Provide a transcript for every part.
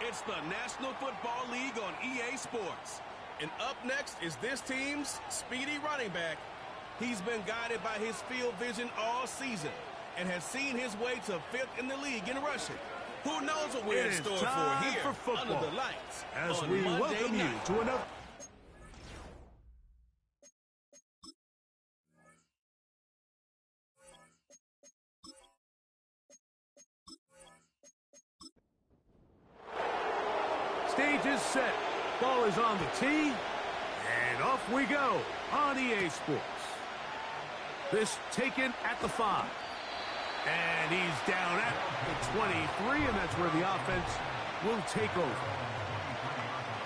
It's the National Football League on EA Sports. And up next is this team's speedy running back. He's been guided by his field vision all season and has seen his way to 5th in the league in rushing. Who knows what we're in store for here under the lights as on we Monday welcome night. you to another. Stage is set. Ball is on the tee. And off we go on EA Sports. This taken at the 5. And he's down at the 23, and that's where the offense will take over.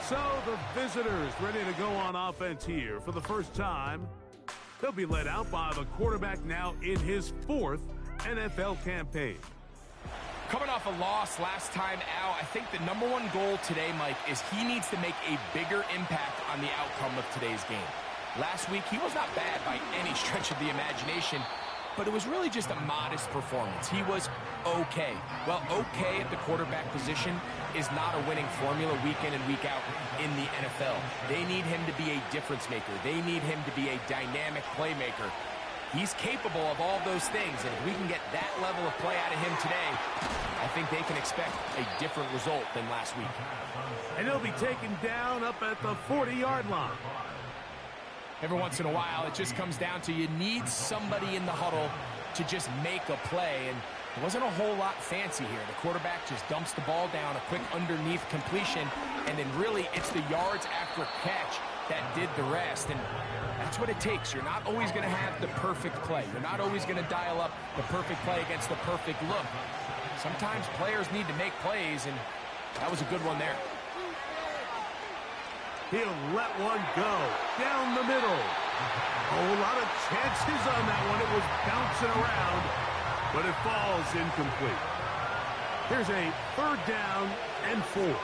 So the visitors ready to go on offense here for the first time. They'll be led out by the quarterback now in his 4th NFL campaign. Coming off a loss last time out, I think the #1 goal today, Mike, is he needs to make a bigger impact on the outcome of today's game. Last week, he was not bad by any stretch of the imagination, but it was really just a modest performance. He was okay. Well, okay at the quarterback position is not a winning formula week in and week out in the NFL. They need him to be a difference maker. They need him to be a dynamic playmaker. He's capable of all those things, and if we can get that level of play out of him today, I think they can expect a different result than last week. And he'll be taken down up at the 40-yard line. Every once in a while, it just comes down to you need somebody in the huddle to just make a play, and it wasn't a whole lot fancy here. The quarterback just dumps the ball down, a quick underneath completion, and then really it's the yards after catch that did the rest, and that's what it takes. You're not always going to have the perfect play. You're not always going to dial up the perfect play against the perfect look. Sometimes players need to make plays, and that was a good one there. He'll let one go down the middle. A whole lot of chances on that one. It was bouncing around, but it falls incomplete. Here's a 3rd down and 4.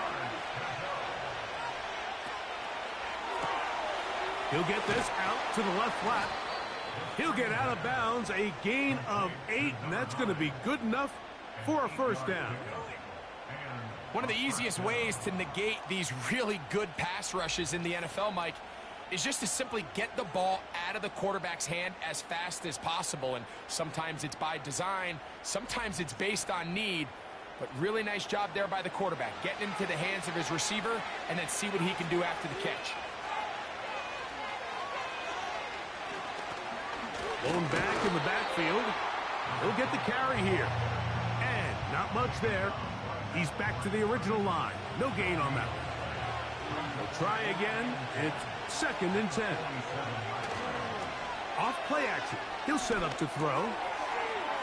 He'll get this out to the left flat. He'll get out of bounds, a gain of 8, and that's going to be good enough for a 1st down. One of the easiest ways to negate these really good pass rushes in the NFL, Mike, is just to simply get the ball out of the quarterback's hand as fast as possible. And sometimes it's by design, sometimes it's based on need. But really nice job there by the quarterback, getting into the hands of his receiver and then see what he can do after the catch. Blown back in the backfield. He'll get the carry here. And not much there. He's back to the original line. No gain on that one. He'll try again. It's 2nd and 10. Off play action. He'll set up to throw.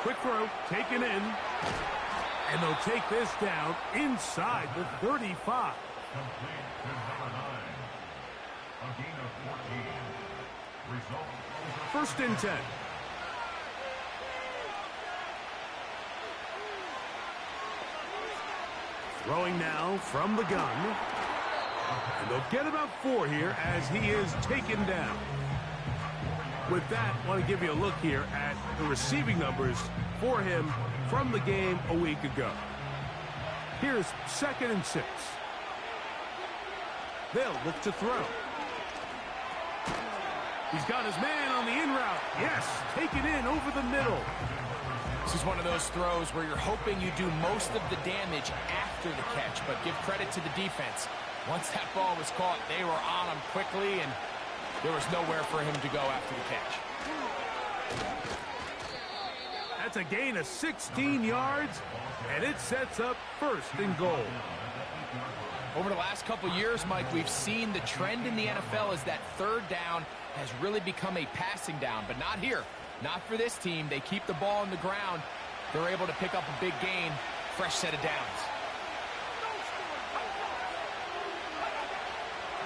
Quick throw, taken in. And they'll take this down inside the 35. 1st and 10. Throwing now from the gun. And they'll get about 4 here as he is taken down. With that, I want to give you a look here at the receiving numbers for him from the game a week ago. Here's 2nd and 6. They'll look to throw. He's got his man on the in route. Yes, taken in over the middle. This is one of those throws where you're hoping you do most of the damage after the catch, but give credit to the defense. Once that ball was caught, they were on him quickly, and there was nowhere for him to go after the catch. That's a gain of 16 yards, and it sets up 1st and goal. Over the last couple years, Mike, we've seen the trend in the NFL is that 3rd down has really become a passing down, but not here. Not for this team. They keep the ball on the ground. They're able to pick up a big gain. Fresh set of downs.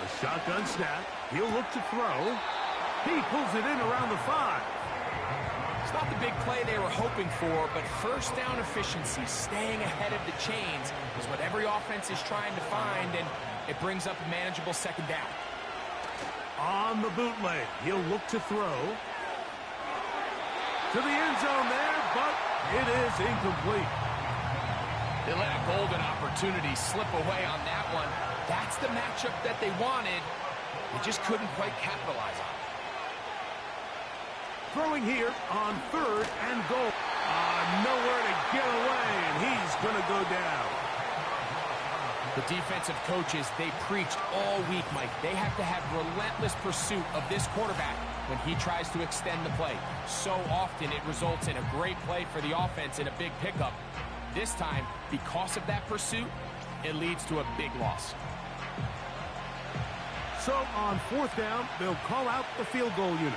A shotgun snap. He'll look to throw. He pulls it in around the 5. It's not the big play they were hoping for, but 1st down efficiency, staying ahead of the chains, is what every offense is trying to find, and it brings up a manageable 2nd down. On the bootleg, he'll look to throw. To the end zone there, but it is incomplete. They let a golden opportunity slip away on that one. That's the matchup that they wanted. They just couldn't quite capitalize on it. Throwing here on 3rd and goal. Nowhere to get away, and he's going to go down. The defensive coaches, they preached all week, Mike. They have to have relentless pursuit of this quarterback when he tries to extend the play. So often it results in a great play for the offense and a big pickup. This time, because of that pursuit, it leads to a big loss. So on 4th down, they'll call out the field goal unit.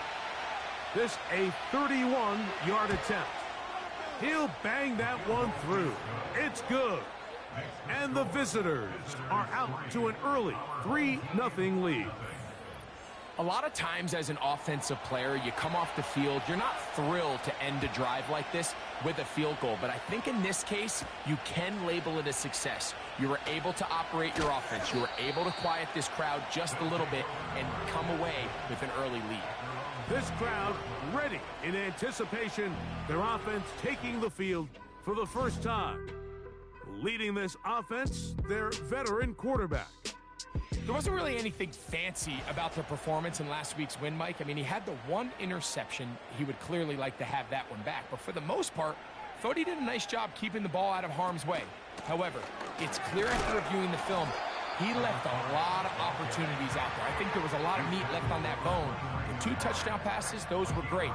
This a 31-yard attempt. He'll bang that one through. It's good. And the visitors are out to an early 3-0 lead. A lot of times as an offensive player, you come off the field, you're not thrilled to end a drive like this with a field goal. But I think in this case, you can label it a success. You were able to operate your offense. You were able to quiet this crowd just a little bit and come away with an early lead. This crowd ready in anticipation, their offense taking the field for the first time. Leading this offense, their veteran quarterback. There wasn't really anything fancy about their performance in last week's win, Mike. I mean, he had the one interception. He would clearly like to have that one back. But for the most part, I thought he did a nice job keeping the ball out of harm's way. However, it's clear after reviewing the film, he left a lot of opportunities out there. I think there was a lot of meat left on that bone. The 2 touchdown passes, those were great.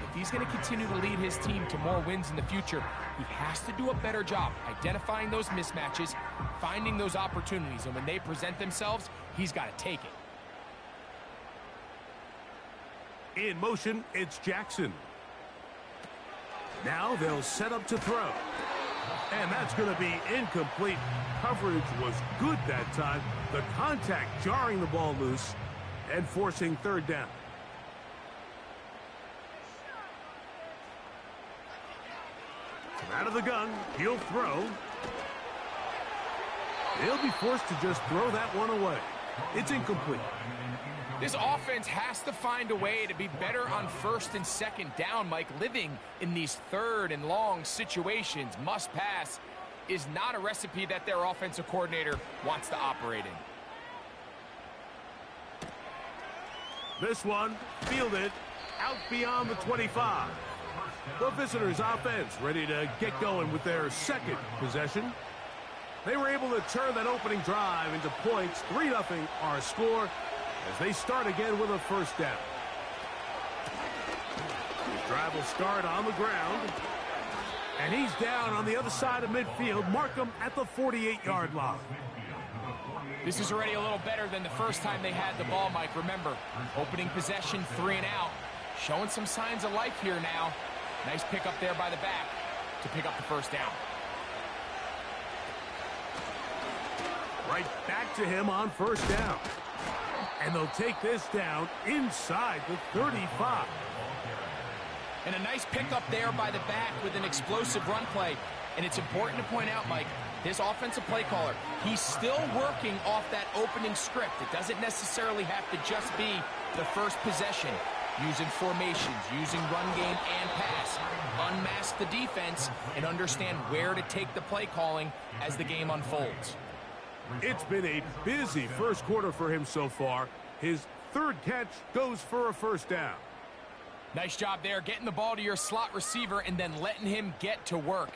If he's going to continue to lead his team to more wins in the future, he has to do a better job identifying those mismatches, finding those opportunities, and when they present themselves, he's got to take it. In motion, it's Jackson. Now they'll set up to throw. And that's going to be incomplete. Coverage was good that time. The contact jarring the ball loose and forcing 3rd down. Out of the gun, he'll throw. He'll be forced to just throw that one away. It's incomplete. This offense has to find a way to be better on 1st and 2nd down, Mike. Living in these 3rd and long situations, must pass, is not a recipe that their offensive coordinator wants to operate in. This one fielded out beyond the 25. The visitors' offense ready to get going with their 2nd possession. They were able to turn that opening drive into points. 3-0 our score as they start again with a 1st down. His drive will start on the ground. And he's down on the other side of midfield. Mark him at the 48-yard line. This is already a little better than the first time they had the ball, Mike. Remember, opening possession, 3 and out. Showing some signs of life here now. Nice pick up there by the back to pick up the 1st down. Right back to him on 1st down. And they'll take this down inside the 35. And a nice pickup there by the back with an explosive run play. And it's important to point out, Mike, this offensive play caller, he's still working off that opening script. It doesn't necessarily have to just be the first possession. Using formations, using run game and pass. Unmask the defense and understand where to take the play calling as the game unfolds. It's been a busy 1st quarter for him so far. His 3rd catch goes for a 1st down. Nice job there, getting the ball to your slot receiver and then letting him get to work.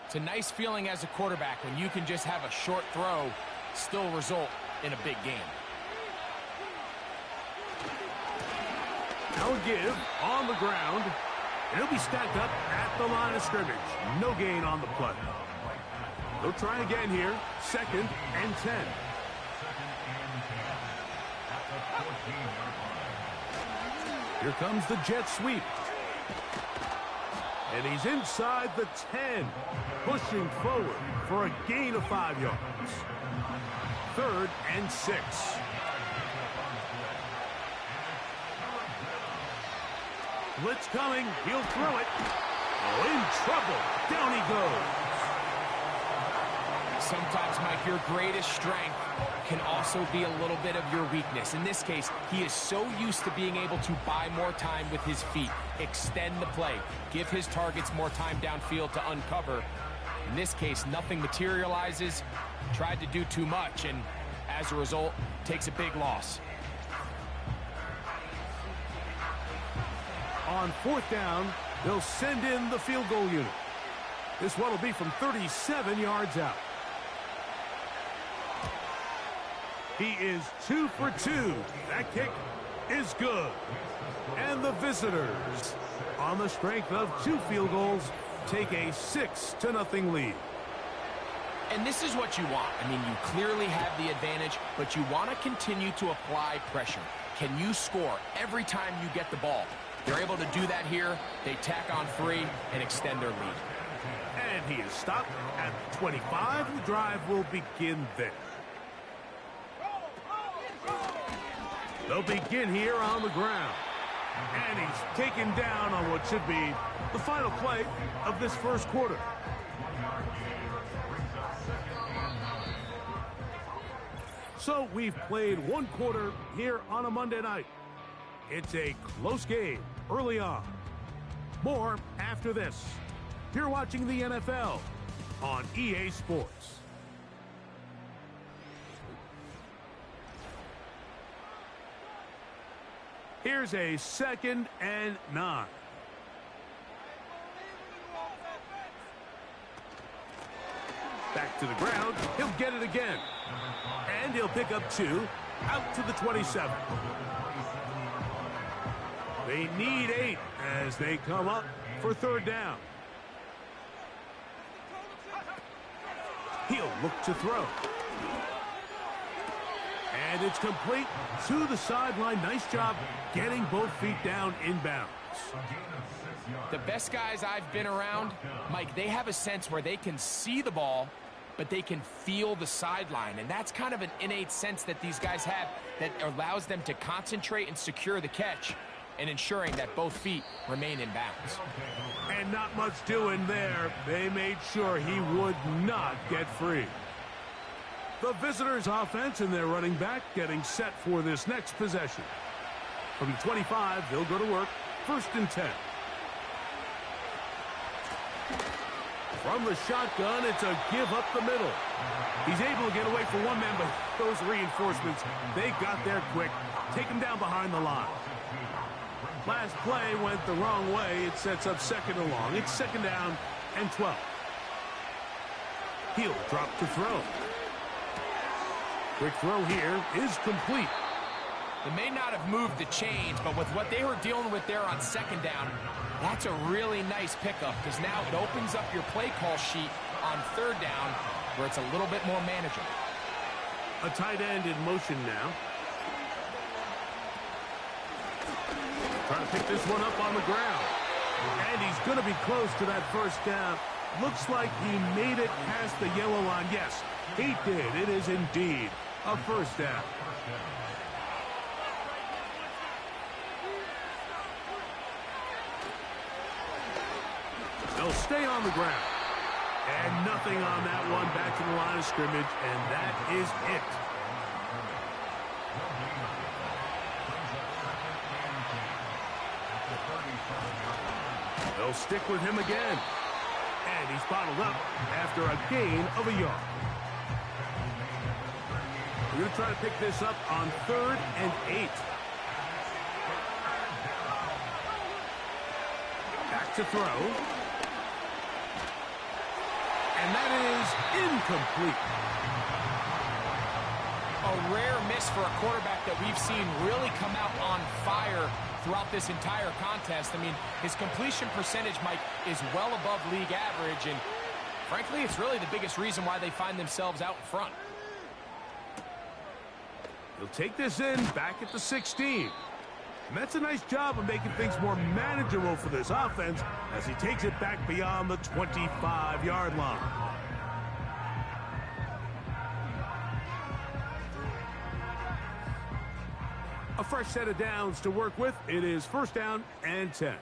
It's a nice feeling as a quarterback when you can just have a short throw still result in a big game. Now a give on the ground. And he'll be stacked up at the line of scrimmage. No gain on the play. They'll try again here. 2nd and 10. Here comes the jet sweep. And he's inside the 10. Pushing forward for a gain of 5 yards. 3rd and 6. Blitz coming. He'll throw it. Oh, in trouble. Down he goes. Sometimes, Mike, your greatest strength can also be a little bit of your weakness. In this case, he is so used to being able to buy more time with his feet, extend the play, give his targets more time downfield to uncover. In this case, nothing materializes. Tried to do too much, and as a result, takes a big loss. On 4th down, they'll send in the field goal unit. This one will be from 37 yards out. He is 2 for 2. That kick is good. And the visitors, on the strength of 2 field goals, take a 6-0 lead. And this is what you want. I mean, you clearly have the advantage, but you want to continue to apply pressure. Can you score every time you get the ball? They're able to do that here. They tack on 3 and extend their lead. And he is stopped at 25. The drive will begin there. They'll begin here on the ground. And he's taken down on what should be the final play of this first quarter. So we've played 1 quarter here on a Monday night. It's a close game early on. More after this. You're watching the NFL on EA Sports. Here's a 2nd and 9. Back to the ground. He'll get it again. And he'll pick up 2 out to the 27. They need 8 as they come up for 3rd down. He'll look to throw. And it's complete to the sideline. Nice job getting both feet down inbounds. The best guys I've been around, Mike, they have a sense where they can see the ball, but they can feel the sideline. And that's kind of an innate sense that these guys have that allows them to concentrate and secure the catch and ensuring that both feet remain in bounds. And not much doing there. They made sure he would not get free. The visitors' offense and their running back getting set for this next possession. From the 25, they'll go to work. 1st and 10. From the shotgun, it's a give up the middle. He's able to get away for 1 man, but those reinforcements, they got there quick. Take him down behind the line. Last play went the wrong way. It sets up 2nd and long. It's 2nd down and 12. He'll drop to throw. Quick throw here is complete. They may not have moved the chains, but with what they were dealing with there on 2nd down, that's a really nice pickup because now it opens up your play call sheet on 3rd down where it's a little bit more manageable. A tight end in motion now. Trying to pick this one up on the ground. And he's going to be close to that 1st down. Looks like he made it past the yellow line. Yes, he did. It is indeed a 1st down. They'll stay on the ground. And nothing on that one. Back to the line of scrimmage, and that is it. They'll stick with him again. And he's bottled up after a gain of a yard. We're going to try to pick this up on 3rd and 8. Back to throw. And that is incomplete. A rare miss for a quarterback that we've seen really come out on fire throughout this entire contest. I mean, his completion percentage, Mike, is well above league average, and frankly, it's really the biggest reason why they find themselves out in front. He'll take this in back at the 16. And that's a nice job of making things more manageable for this offense as he takes it back beyond the 25-yard line. A fresh set of downs to work with. It is 1st down and 10.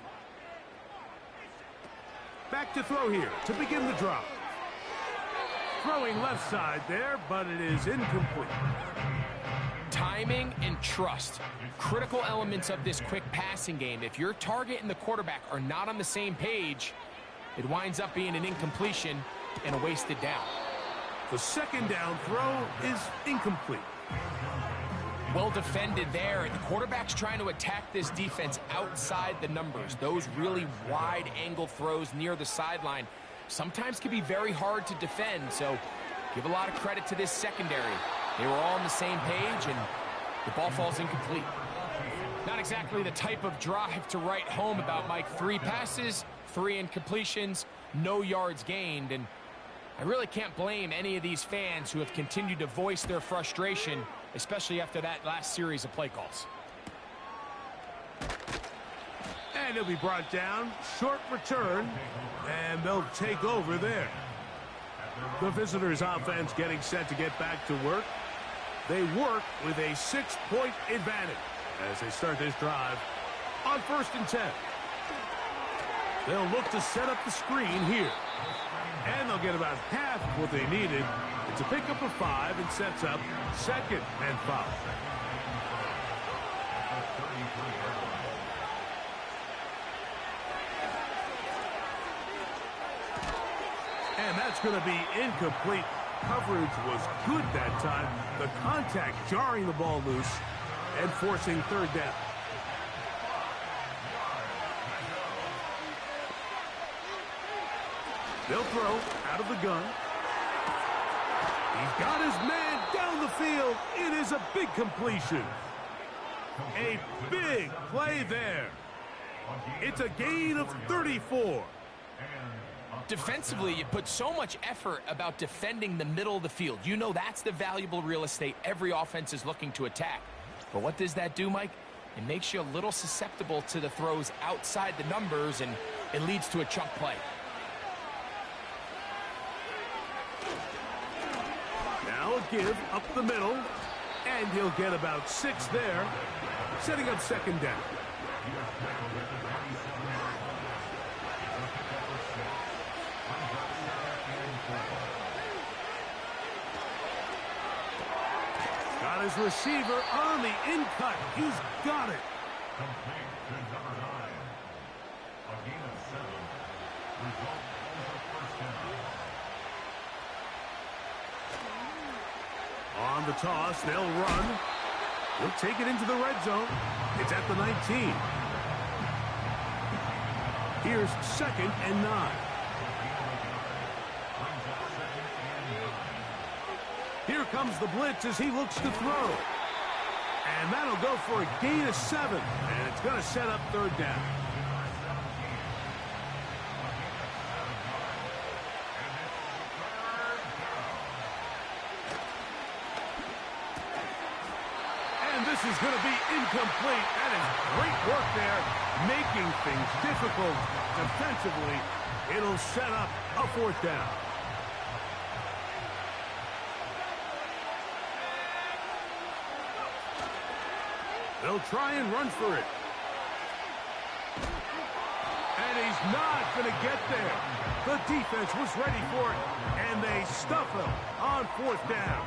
Back to throw here to begin the drive. Throwing left side there, but it is incomplete. Timing and trust, critical elements of this quick passing game. If your target and the quarterback are not on the same page, it winds up being an incompletion, and a wasted down. The second down throw is incomplete. Well defended there. The quarterback's trying to attack this defense outside the numbers. Those really wide angle throws near the sideline sometimes can be very hard to defend, so give a lot of credit to this secondary. They were all on the same page, and the ball falls incomplete. Not exactly the type of drive to write home about, Mike. 3 passes, 3 incompletions, no yards gained, and I really can't blame any of these fans who have continued to voice their frustration, especially after that last series of play calls. And he'll be brought down. Short return, and they'll take over there. The visitors' offense getting set to get back to work. They work with a 6-point advantage as they start this drive on 1st and 10. They'll look to set up the screen here. And they'll get about half what they needed. It's a pickup of 5 and sets up 2nd and 5. And that's going to be incomplete. Coverage was good that time. The contact jarring the ball loose and forcing 3rd down. They'll throw out of the gun. He's got his man down the field. It is a big completion. A big play there. It's a gain of 34. Defensively, you put so much effort about defending the middle of the field. You know that's the valuable real estate every offense is looking to attack. But what does that do, Mike? It makes you a little susceptible to the throws outside the numbers, and it leads to a chunk play. Now a give up the middle, and he'll get about 6 there, setting up 2nd down. Got his receiver on the in-cut. He's got it. Complete to number 9. A gain of 7. Result is a 1st down. On the toss, they'll run. He'll take it into the red zone. It's at the 19. Here's 2nd and 9. Here comes the blitz as he looks to throw. And that'll go for a gain of 7. And it's going to set up 3rd down. And this is going to be incomplete. That is great work there, making things difficult defensively. It'll set up a 4th down. They'll try and run for it. And he's not going to get there. The defense was ready for it, and they stuff him on 4th down.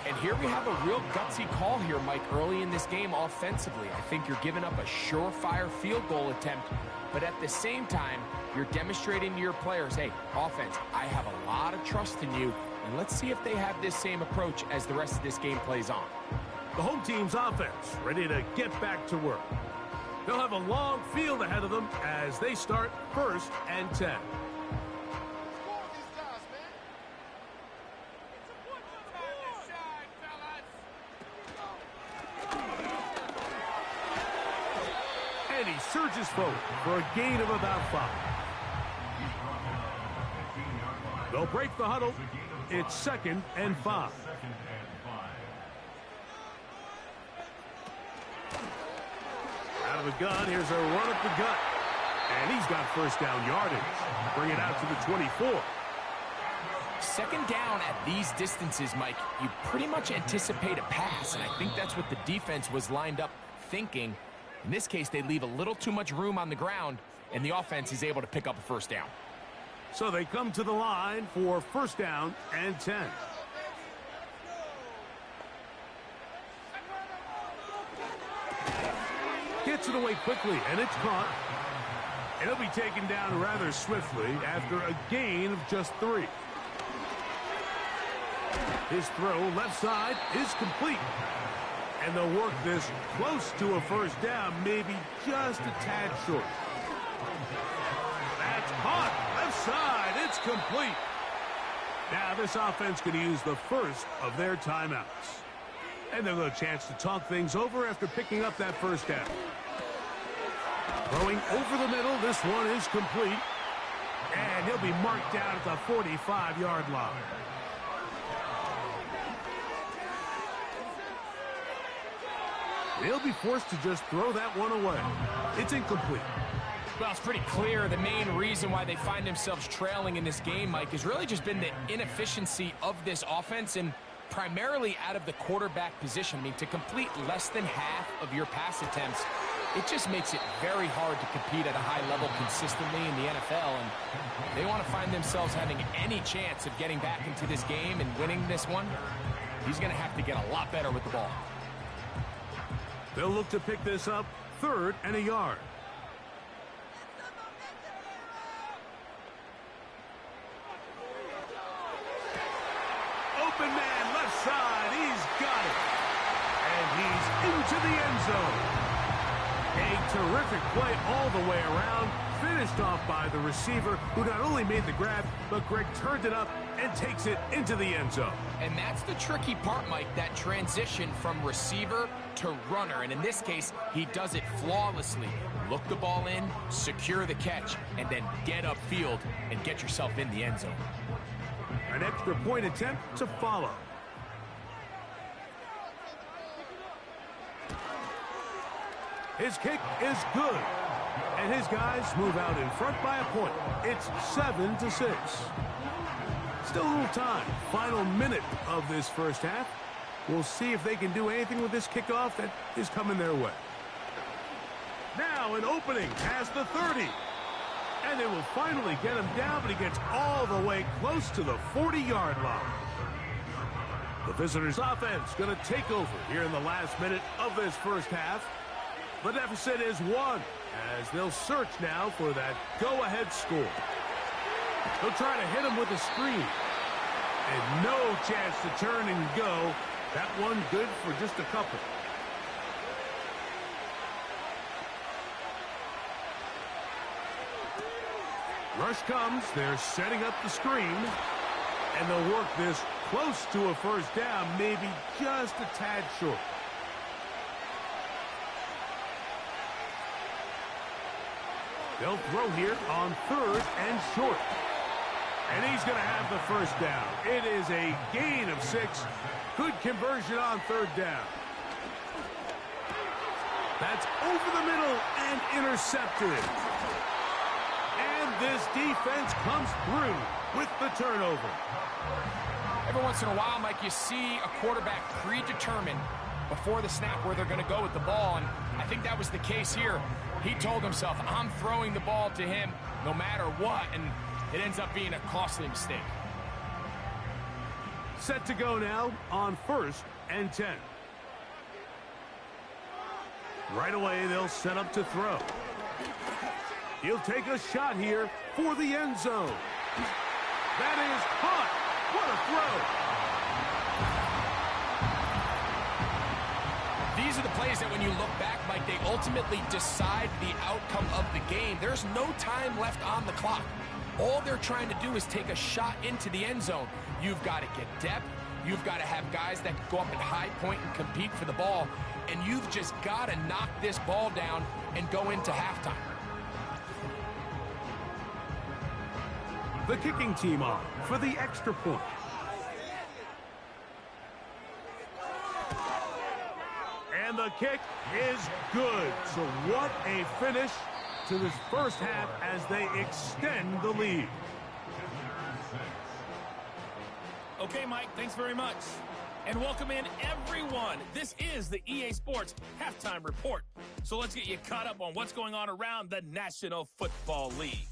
And here we have a real gutsy call here, Mike, early in this game offensively. I think you're giving up a surefire field goal attempt, but at the same time, you're demonstrating to your players, hey, offense, I have a lot of trust in you, and let's see if they have this same approach as the rest of this game plays on. The home team's offense ready to get back to work. They'll have a long field ahead of them as they start 1st and 10. And he surges forward for a gain of about 5. They'll break the huddle. It's 2nd and 5. Out of the gun, here's a run up the gut. And he's got 1st down yardage. Bring it out to the 24. 2nd down at these distances, Mike, you pretty much anticipate a pass, and I think that's what the defense was lined up thinking. In this case, they leave a little too much room on the ground, and the offense is able to pick up a 1st down. So they come to the line for 1st down and 10. Gets it away quickly, and it's caught. And he'll be taken down rather swiftly after a gain of just 3. His throw left side is complete. And they'll work this close to a first down, maybe just a tad short. That's caught. Left side, it's complete. Now this offense going to use the first of their timeouts. And they'll have a chance to talk things over after picking up that first down. Throwing over the middle, this one is complete. And he'll be marked down at the 45-yard line. They'll be forced to just throw that one away. It's incomplete. Well, it's pretty clear the main reason why they find themselves trailing in this game, Mike, has really just been the inefficiency of this offense and primarily out of the quarterback position. I mean, to complete less than half of your pass attempts, it just makes it very hard to compete at a high level consistently in the NFL. And they want to find themselves having any chance of getting back into this game and winning this one. He's going to have to get a lot better with the ball. They'll look to pick this up 3rd and a yard. Open man, left side, he's got it. And he's into the end zone. A terrific play all the way around, finished off by the receiver, who not only made the grab, but Greg turned it up and takes it into the end zone. And that's the tricky part, Mike, that transition from receiver to runner. And in this case, he does it flawlessly. Look the ball in, secure the catch, and then get upfield and get yourself in the end zone. An extra point attempt to follow. His kick is good. And his guys move out in front by a point. It's 7-6. Still a little time. Final minute of this first half. We'll see if they can do anything with this kickoff that is coming their way. Now an opening past the 30. And they will finally get him down, but he gets all the way close to the 40-yard line. The visitors' offense going to take over here in the last minute of this first half. The deficit is 1, as they'll search now for that go-ahead score. They'll try to hit him with a screen. And no chance to turn and go. That one good for just a couple. Rush comes. They're setting up the screen. And they'll work this close to a first down, maybe just a tad short. They'll throw here on 3rd and short. And he's going to have the first down. It is a gain of 6. Good conversion on 3rd down. That's over the middle and intercepted. And this defense comes through with the turnover. Every once in a while, Mike, you see a quarterback predetermined before the snap where they're going to go with the ball, and I think that was the case here. He told himself, I'm throwing the ball to him no matter what, and it ends up being a costly mistake. Set to go now on 1st and 10. Right away, they'll set up to throw. He'll take a shot here for the end zone. That is caught. What a throw. These are the plays that when you look back, Mike, they ultimately decide the outcome of the game. There's no time left on the clock. All they're trying to do is take a shot into the end zone. You've got to get depth. You've got to have guys that can go up at high point and compete for the ball. And you've just got to knock this ball down and go into halftime. The kicking team on for the extra point. And the kick is good. So what a finish to this first half as they extend the lead. Okay, Mike, thanks very much. And welcome in, everyone. This is the EA Sports Halftime Report. So let's get you caught up on what's going on around the National Football League.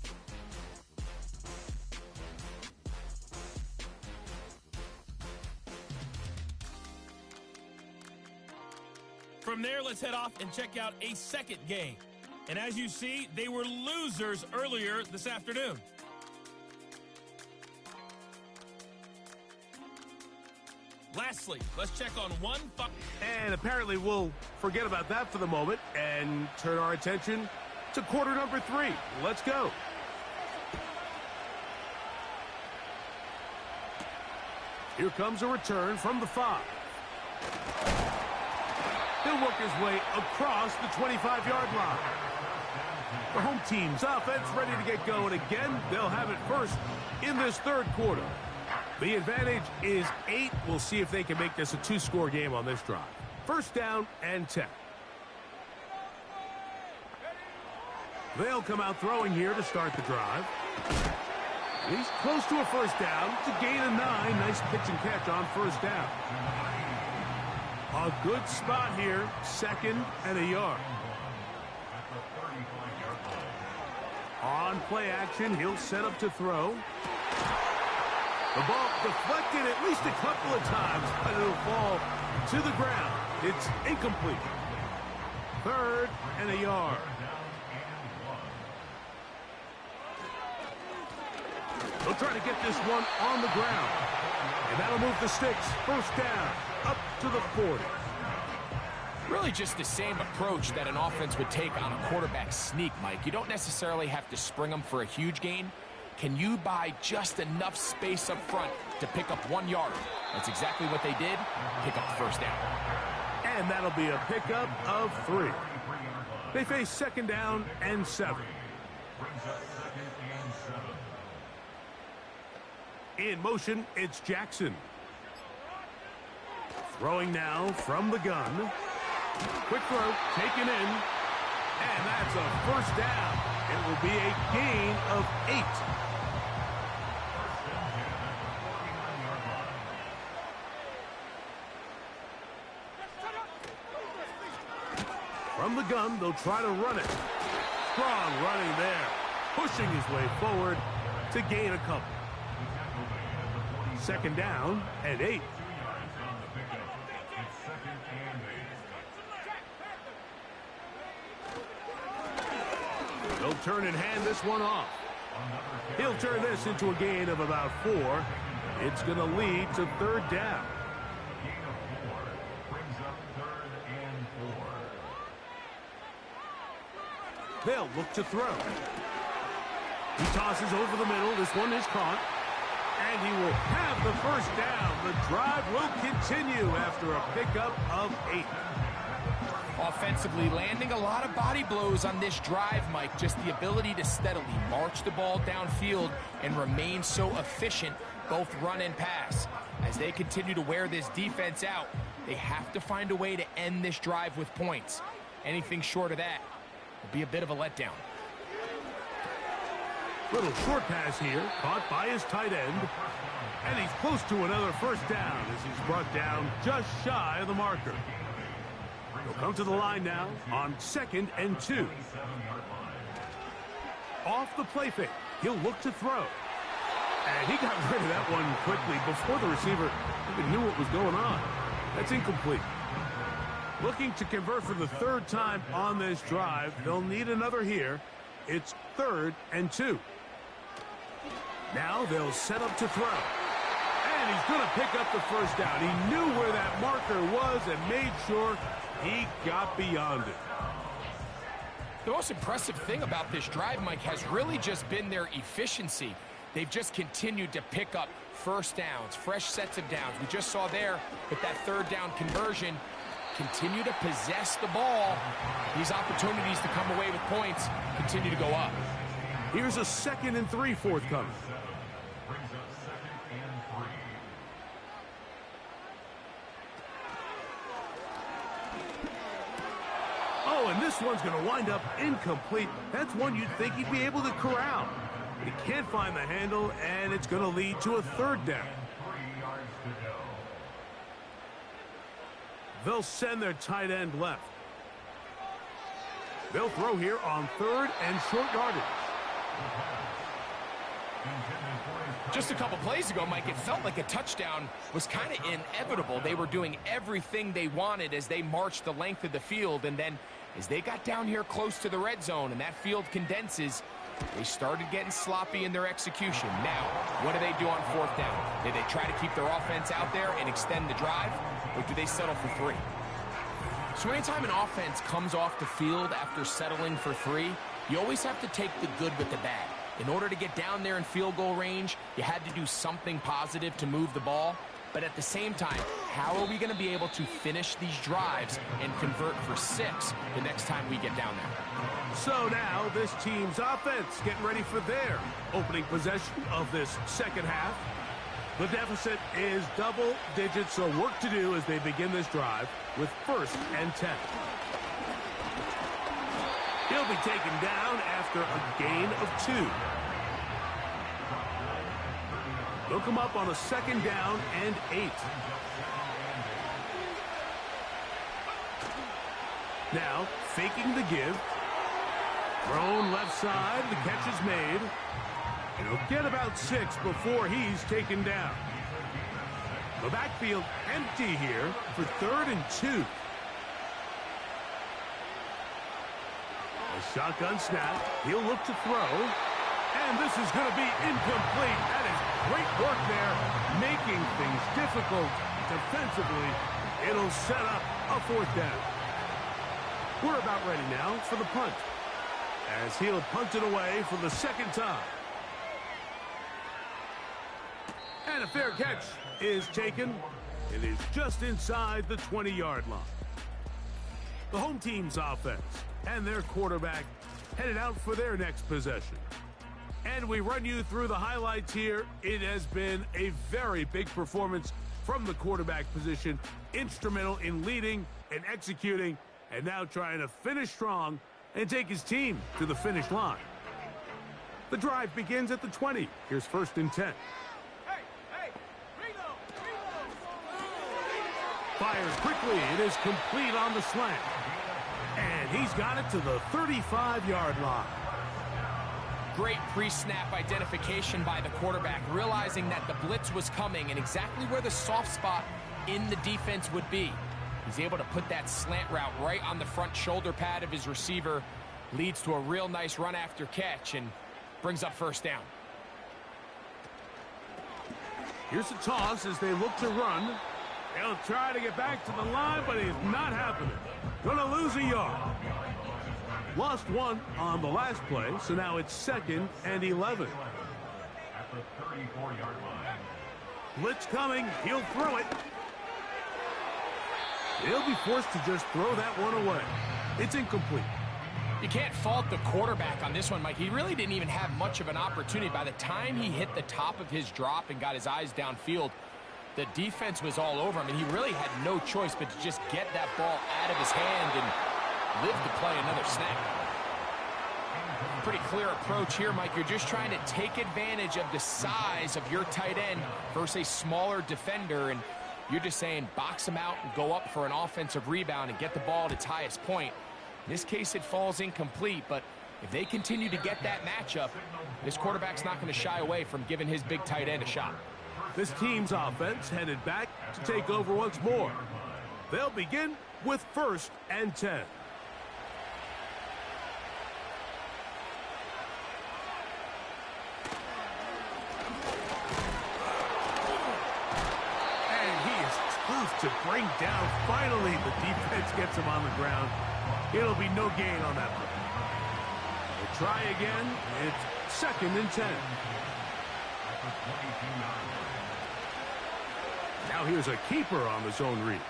From there, let's head off and check out a second game. And as you see, they were losers earlier this afternoon. Lastly, let's check on one. And apparently we'll forget about that for the moment and turn our attention to quarter number 3. Let's go. Here comes a return from the 5. He'll work his way across the 25-yard line. The home team's offense ready to get going again. They'll have it first in this third quarter. The advantage is 8. We'll see if they can make this a 2-score game on this drive. First down and 10. They'll come out throwing here to start the drive. He's close to a first down to gain a 9. Nice pitch and catch on first down. A good spot here, 2nd and a yard. On play action, he'll set up to throw. The ball deflected at least a couple of times, but it'll fall to the ground. It's incomplete. 3rd and a yard. They'll try to get this one on the ground. And that'll move the sticks. First down, up to the 40. Really just the same approach that an offense would take on a quarterback sneak, Mike. You don't necessarily have to spring them for a huge gain. Can you buy just enough space up front to pick up 1 yard? That's exactly what they did. Pick up the first down. And that'll be a pickup of 3. They face 2nd down and 7. In motion, it's Jackson. Throwing now from the gun. Quick throw, taken in. And that's a first down. It will be a gain of 8. From the gun, they'll try to run it. Strong running there. Pushing his way forward to gain a couple. 2nd down and 8. They'll turn and hand this one off. He'll turn this into a gain of about 4. It's going to lead to 3rd down. They'll look to throw. He tosses over the middle. This one is caught. And he will have the first down. The drive will continue after a pickup of 8. Offensively, landing a lot of body blows on this drive, Mike. Just the ability to steadily march the ball downfield and remain so efficient, both run and pass. As they continue to wear this defense out, they have to find a way to end this drive with points. Anything short of that will be a bit of a letdown. Little short pass here, caught by his tight end. And he's close to another first down as he's brought down just shy of the marker. He'll come to the line now on 2nd and 2. Off the play fake, he'll look to throw. And he got rid of that one quickly before the receiver even knew what was going on. That's incomplete. Looking to convert for the 3rd time on this drive. They'll need another here. It's 3rd and 2. Now they'll set up to throw. And he's going to pick up the first down. He knew where that marker was and made sure he got beyond it. The most impressive thing about this drive, Mike, has really just been their efficiency. They've just continued to pick up first downs, fresh sets of downs. We just saw there with that 3rd down conversion, continue to possess the ball. These opportunities to come away with points continue to go up. Here's a 2nd and 3 forthcoming. Oh, and this one's going to wind up incomplete. That's one you'd think he'd be able to corral. He can't find the handle, and it's going to lead to a 3rd down. They'll send their tight end left. They'll throw here on 3rd and short yardage. Just a couple plays ago, Mike, it felt like a touchdown was kind of inevitable. They were doing everything they wanted as they marched the length of the field, and then As they got down here close to the red zone and that field condenses, they started getting sloppy in their execution. Now, what do they do on fourth down? Do they try to keep their offense out there and extend the drive, or do they settle for 3? So anytime an offense comes off the field after settling for 3, you always have to take the good with the bad. In order to get down there in field goal range, you had to do something positive to move the ball. But at the same time, how are we going to be able to finish these drives and convert for 6 the next time we get down there? So now this team's offense getting ready for their opening possession of this second half. The deficit is double digits, so work to do as they begin this drive with 1st and 10. He'll be taken down after a gain of 2. They'll come up on a 2nd down and 8. Now, faking the give. Thrown left side, the catch is made. And he'll get about 6 before he's taken down. The backfield empty here for 3rd and 2. A shotgun snap. He'll look to throw. And this is going to be incomplete. That is great work there, making things difficult defensively. It'll set up a 4th down. We're about ready now for the punt, as he'll punt it away for the 2nd time. And a fair catch is taken. It is just inside the 20-yard line. The home team's offense and their quarterback headed out for their next possession. And we run you through the highlights here. It has been a very big performance from the quarterback position, instrumental in leading and executing, and now trying to finish strong and take his team to the finish line. The drive begins at the 20. Here's 1st and 10. Fires quickly. It is complete on the slant. And he's got it to the 35-yard line. Great pre-snap identification by the quarterback, realizing that the blitz was coming and exactly where the soft spot in the defense would be. He's able to put that slant route right on the front shoulder pad of his receiver. Leads to a real nice run after catch and brings up 1st down. Here's a toss as they look to run. He'll try to get back to the line, but it's not happening. Gonna lose a yard. Lost 1 on the last play, so now it's 2nd and 11. At the 34-yard line. Blitz coming. He'll throw it. He'll be forced to just throw that one away. It's incomplete. You can't fault the quarterback on this one, Mike. He really didn't even have much of an opportunity. By the time he hit the top of his drop and got his eyes downfield, the defense was all over him, and he really had no choice but to just get that ball out of his hand and live to play another snap. Pretty clear approach here, Mike. You're just trying to take advantage of the size of your tight end versus a smaller defender, and you're just saying box him out and go up for an offensive rebound and get the ball at its highest point. In this case, it falls incomplete, but if they continue to get that matchup, this quarterback's not going to shy away from giving his big tight end a shot. This team's offense headed back to take over once more. They'll begin with 1st and 10. And he is tough to bring down. Finally, the defense gets him on the ground. It'll be no gain on that one. We'll try again. It's 2nd and 10. Now here's a keeper on the zone read.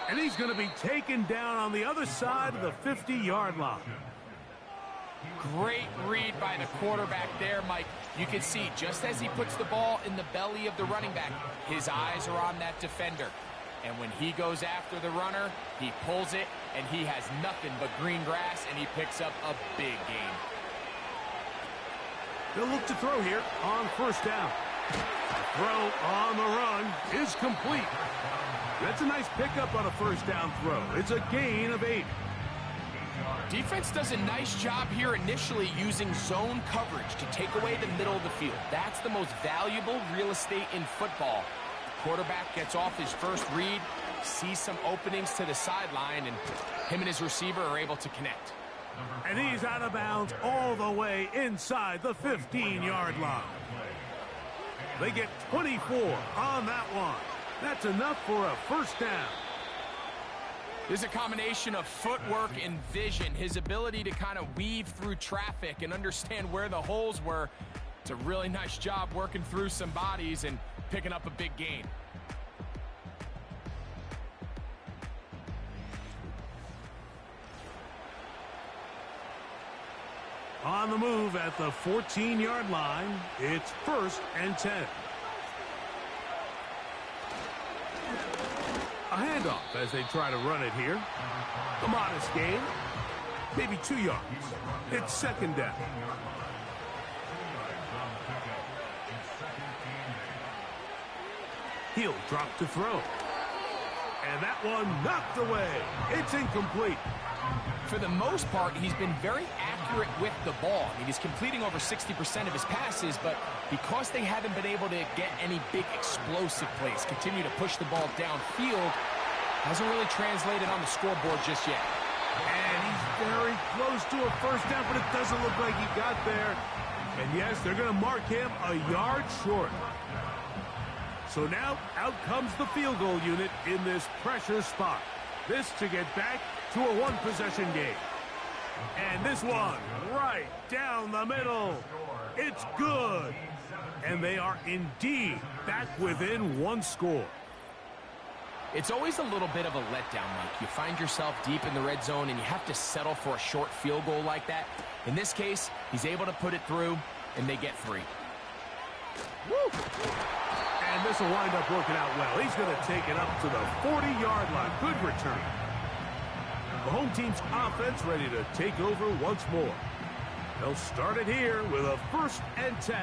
And he's going to be taken down on the other side of the 50-yard line. Great read by the quarterback there, Mike. You can see just as he puts the ball in the belly of the running back, his eyes are on that defender. And when he goes after the runner, he pulls it, and he has nothing but green grass, and he picks up a big gain. They'll look to throw here on 1st down. The throw on the run is complete. That's a nice pickup on a 1st down throw. It's a gain of 8. Defense does a nice job here initially using zone coverage to take away the middle of the field. That's the most valuable real estate in football. The quarterback gets off his first read, sees some openings to the sideline, and him and his receiver are able to connect. And he's out of bounds all the way inside the 15-yard line. They get 24 on that one. That's enough for a first down. There's a combination of footwork and vision. His ability to kind of weave through traffic and understand where the holes were. It's a really nice job working through some bodies and picking up a big gain. On the move at the 14-yard line, it's 1st and 10. A handoff as they try to run it here. A modest gain. Maybe 2 yards. It's 2nd down. He'll drop to throw. And that one knocked away. It's incomplete. For the most part, he's been very accurate with the ball. I mean, he's completing over 60% of his passes, but because they haven't been able to get any big explosive plays, continue to push the ball downfield, hasn't really translated on the scoreboard just yet. And he's very close to a first down, but it doesn't look like he got there. And yes, they're going to mark him a yard short. So now out comes the field goal unit in this pressure spot. This to get back to a one-possession game. And this one right down the middle. It's good. And they are indeed back within 1 score. It's always a little bit of a letdown, Mike. You find yourself deep in the red zone and you have to settle for a short field goal like that. In this case, he's able to put it through, and they get 3. Woo! And this will wind up working out well. He's going to take it up to the 40-yard line. Good return. The home team's offense ready to take over once more. They'll start it here with a 1st and 10.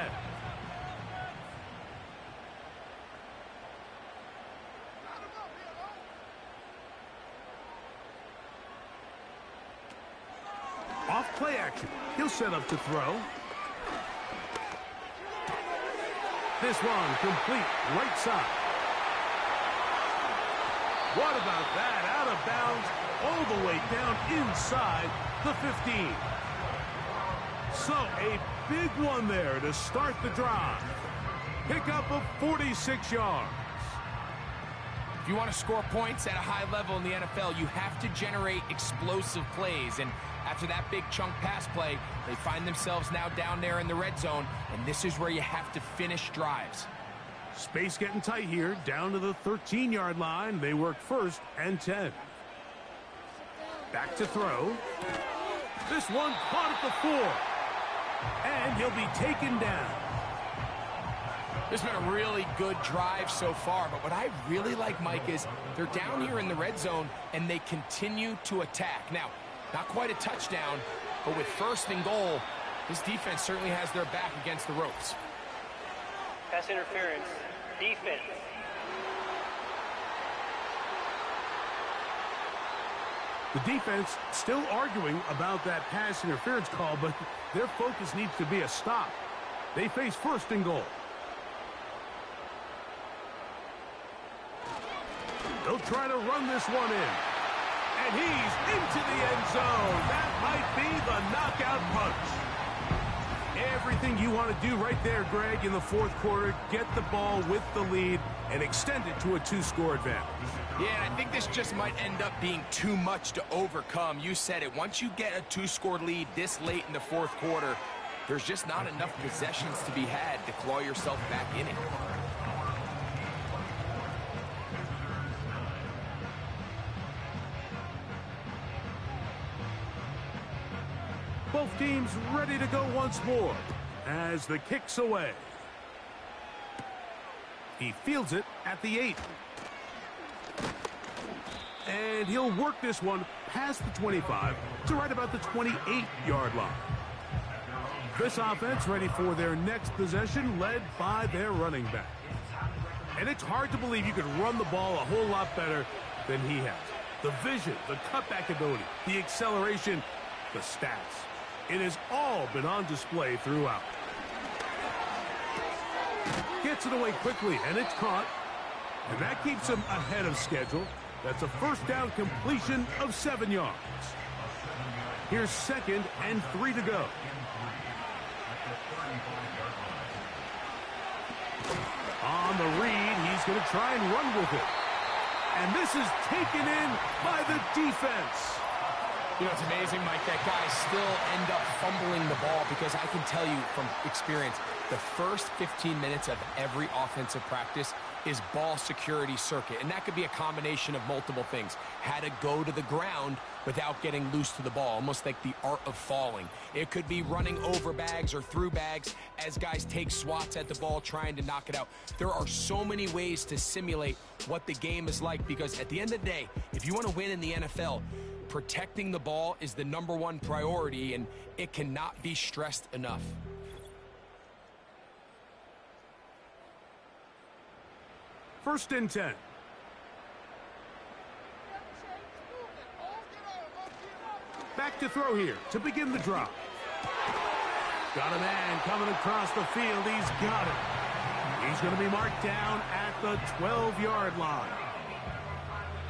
Off play action. He'll set up to throw. This one complete right side. What about that? Out of bounds all the way down inside the 15. So a big one there to start the drive. Pick up of 46 yards. If you want to score points at a high level in the NFL, you have to generate explosive plays. And after that big chunk pass play, they find themselves now down there in the red zone, and this is where you have to finish drives. Space getting tight here, down to the 13-yard line. They work 1st and 10. Back to throw. This one caught at the 4. And he'll be taken down. This has been a really good drive so far, but what I really like, Mike, is they're down here in the red zone, and they continue to attack. Now, not quite a touchdown, but with 1st and goal, this defense certainly has their back against the ropes. Pass interference. Defense. The defense still arguing about that pass interference call, but their focus needs to be a stop. They face 1st and goal. They'll try to run this one in. And he's into the end zone. That might be the knockout punch. Everything you want to do right there, Greg, in the 4th quarter. Get the ball with the lead and extend it to a 2-score advantage. Yeah, and I think this just might end up being too much to overcome. You said it. Once you get a 2-score lead this late in the 4th quarter, there's just not enough possessions to be had to claw yourself back in it. Both teams ready to go once more as the kick's away. He fields it at the 8. And he'll work this one past the 25 to right about the 28-yard line. This offense ready for their next possession, led by their running back. And it's hard to believe you could run the ball a whole lot better than he has. The vision, the cutback ability, the acceleration, the stats. It has all been on display throughout. Gets it away quickly, and it's caught. And that keeps him ahead of schedule. That's a first down completion of 7 yards. Here's 2nd and 3 to go. On the read, he's going to try and run with it. And this is taken in by the defense. You know, it's amazing, Mike, that guys still end up fumbling the ball because I can tell you from experience, the first 15 minutes of every offensive practice is ball security circuit. And that could be a combination of multiple things. How to go to the ground without getting loose to the ball, almost like the art of falling. It could be running over bags or through bags as guys take swats at the ball trying to knock it out. There are so many ways to simulate what the game is like because at the end of the day, if you want to win in the NFL, protecting the ball is the #1 priority, and it cannot be stressed enough. First and 10. Back to throw here to begin the drop. Got a man coming across the field. He's got it. He's going to be marked down at the 12-yard line.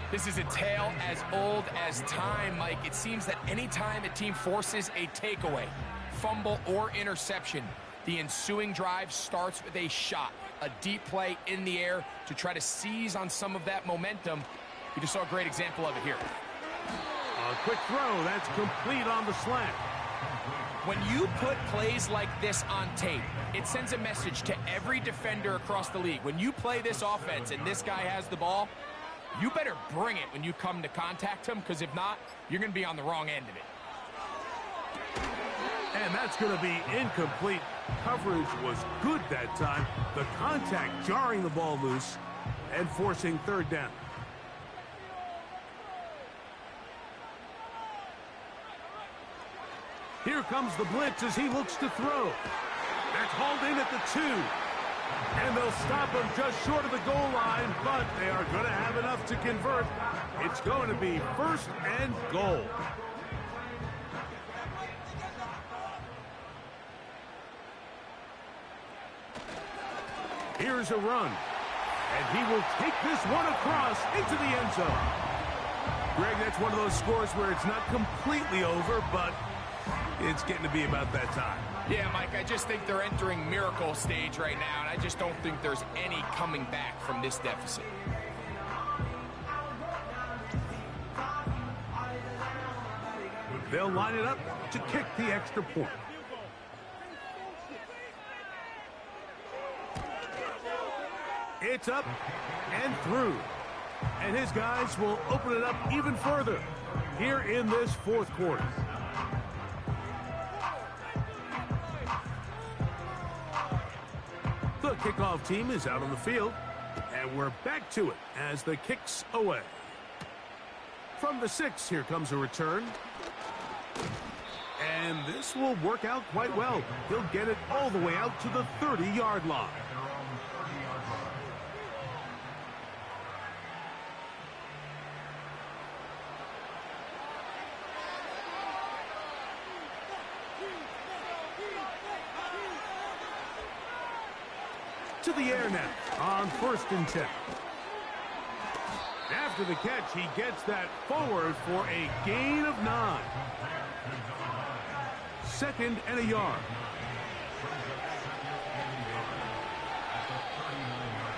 This is a tale as old as time, Mike. It seems that anytime a team forces a takeaway, fumble, or interception, the ensuing drive starts with a shot, a deep play in the air to try to seize on some of that momentum. You just saw a great example of it here. A quick throw, that's complete on the slant. When you put plays like this on tape, it sends a message to every defender across the league. When you play this offense and this guy has the ball, you better bring it when you come to contact him, because if not, you're going to be on the wrong end of it. And that's going to be incomplete. Coverage was good that time. The contact jarring the ball loose and forcing 3rd down. Here comes the blitz as he looks to throw. That's hauled in at the 2. And they'll stop him just short of the goal line, but they are going to have enough to convert. It's going to be 1st and goal. Here's a run. And he will take this one across into the end zone. Greg, that's one of those scores where it's not completely over, but it's getting to be about that time. Yeah, Mike, I just think they're entering miracle stage right now, and I just don't think there's any coming back from this deficit. They'll line it up to kick the extra point. It's up and through. And his guys will open it up even further here in this 4th quarter. The kickoff team is out on the field, and we're back to it as the kick's away. From the 6, here comes a return. And this will work out quite well. He'll get it all the way out to the 30-yard line. To the air now on 1st and 10. After the catch, he gets that forward for a gain of 9. 2nd and a yard.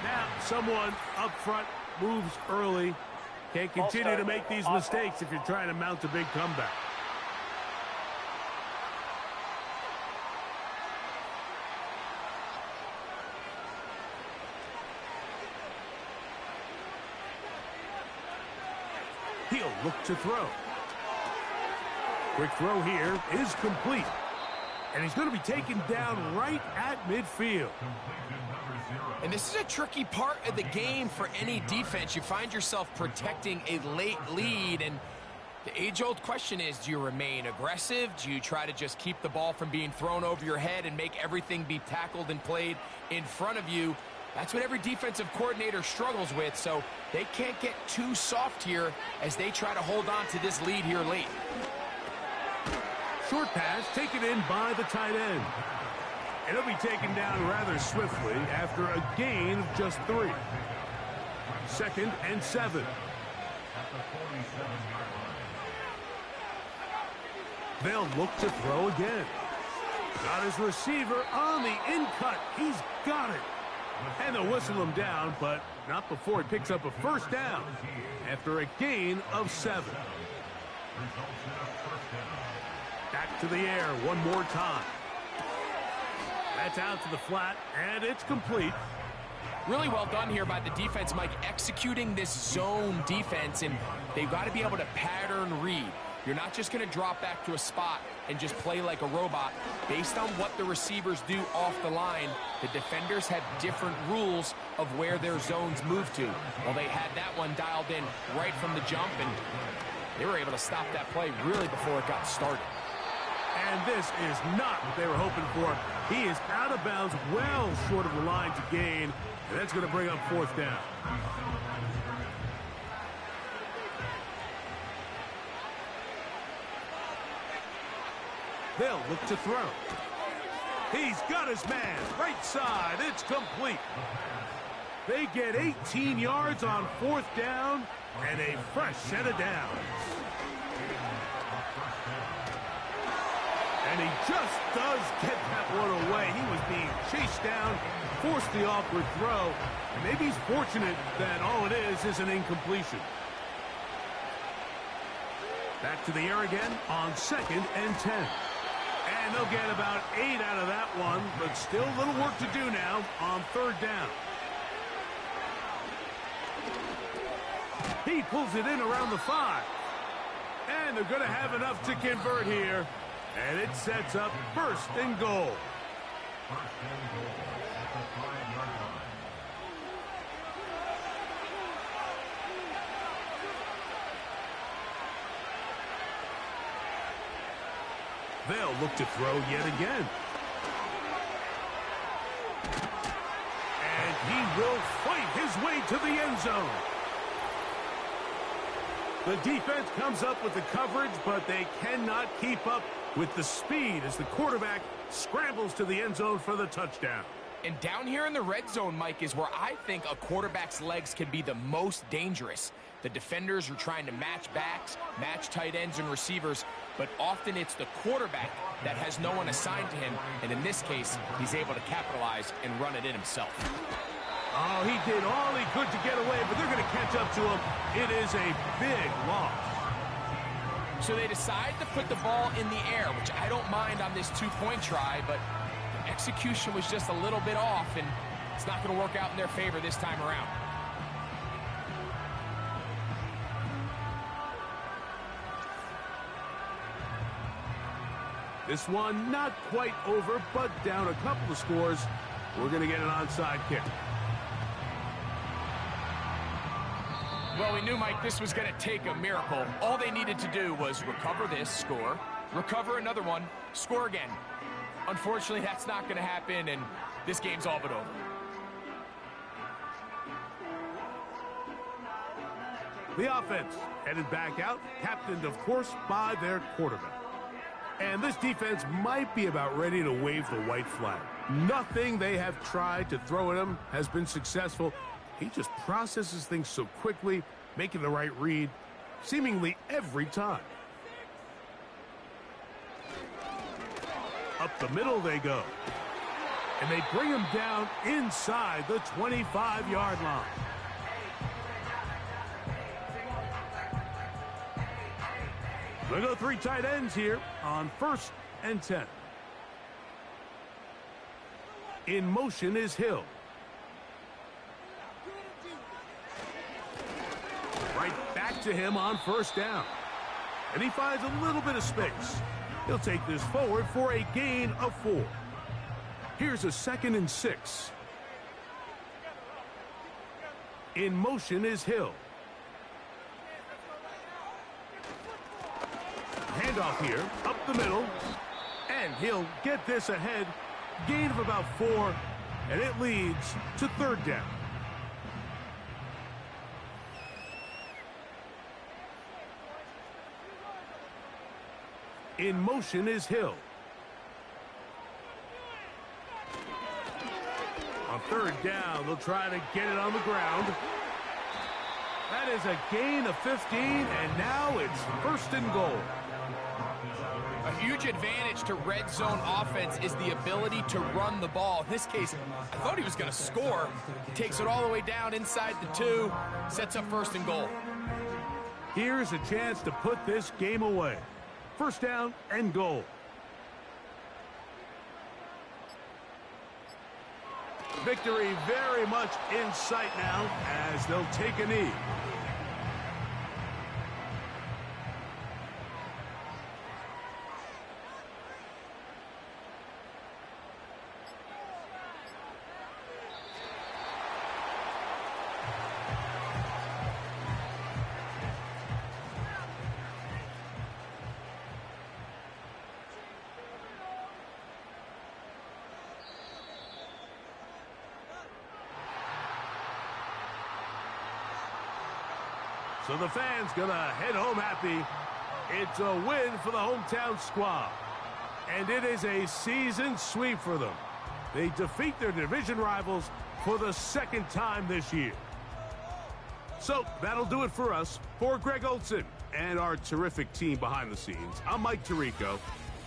Now, someone up front moves early. Can't continue to make these mistakes if you're trying to mount a big comeback. He'll look to throw. Quick throw here is complete. And he's going to be taken down right at midfield. And this is a tricky part of the game for any defense. You find yourself protecting a late lead, and the age-old question is, do you remain aggressive? Do you try to just keep the ball from being thrown over your head and make everything be tackled and played in front of you? That's what every defensive coordinator struggles with, so they can't get too soft here as they try to hold on to this lead here late. Short pass taken in by the tight end. And he'll be taken down rather swiftly after a gain of just 3. 2nd and 7. They'll look to throw again. Got his receiver on the in-cut. He's got it. And they'll whistle him down, but not before he picks up a first down after a gain of 7. Back to the air one more time. That's out to the flat, and it's complete. Really well done here by the defense, Mike, executing this zone defense, and they've got to be able to pattern read. You're not just going to drop back to a spot and just play like a robot. Based on what the receivers do off the line, the defenders have different rules of where their zones move to. Well, they had that one dialed in right from the jump, and they were able to stop that play really before it got started. And this is not what they were hoping for. He is out of bounds, well short of the line to gain, and that's going to bring up 4th down. They'll look to throw. He's got his man. Right side. It's complete. They get 18 yards on 4th down and a fresh set of downs. And he just does get that one away. He was being chased down, forced the awkward throw. And maybe he's fortunate that all it is an incompletion. Back to the air again on 2nd and 10. And they'll get about 8 out of that one, but still a little work to do now on 3rd down. He pulls it in around the 5. And they're going to have enough to convert here. And it sets up 1st and goal. 1st and goal at the 5-yard line. They'll look to throw yet again. And he will fight his way to the end zone. The defense comes up with the coverage, but they cannot keep up with the speed as the quarterback scrambles to the end zone for the touchdown. And down here in the red zone, Mike, is where I think a quarterback's legs can be the most dangerous. The defenders are trying to match backs, match tight ends and receivers, but often it's the quarterback that has no one assigned to him, and in this case, he's able to capitalize and run it in himself. Oh, he did all he could to get away, but they're going to catch up to him. It is a big loss. So they decide to put the ball in the air, which I don't mind on this 2-point try, but the execution was just a little bit off, and it's not going to work out in their favor this time around. This one not quite over, but down a couple of scores. We're going to get an onside kick. Well, we knew, Mike, this was going to take a miracle. All they needed to do was recover this, score, recover another one, score again. Unfortunately, that's not going to happen, and this game's all but over. The offense headed back out, captained, of course, by their quarterback. And this defense might be about ready to wave the white flag. Nothing they have tried to throw at him has been successful. He just processes things so quickly, making the right read, seemingly every time. Up the middle they go. And they bring him down inside the 25-yard line. We'll go 3 tight ends here on 1st and 10. In motion is Hill. Right back to him on 1st down. And he finds a little bit of space. He'll take this forward for a gain of 4. Here's a 2nd and 6. In motion is Hill. Handoff here, up the middle, and he'll get this ahead. Gain of about 4, and it leads to 3rd down. In motion is Hill. On 3rd down, they'll try to get it on the ground. That is a gain of 15, and now it's 1st and goal. A huge advantage to red zone offense is the ability to run the ball. In this case, I thought he was going to score. He takes it all the way down inside the 2, sets up 1st and goal. Here's a chance to put this game away. 1st down and goal. Victory very much in sight now as they'll take a knee. So the fans gonna head home happy. It's a win for the hometown squad. And it is a season sweep for them. They defeat their division rivals for the 2nd time this year. So that'll do it for us. For Greg Olson and our terrific team behind the scenes, I'm Mike Tirico.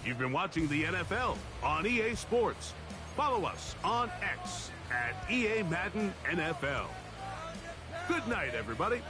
You've been watching the NFL on EA Sports. Follow us on X at EA Madden NFL. Good night, everybody.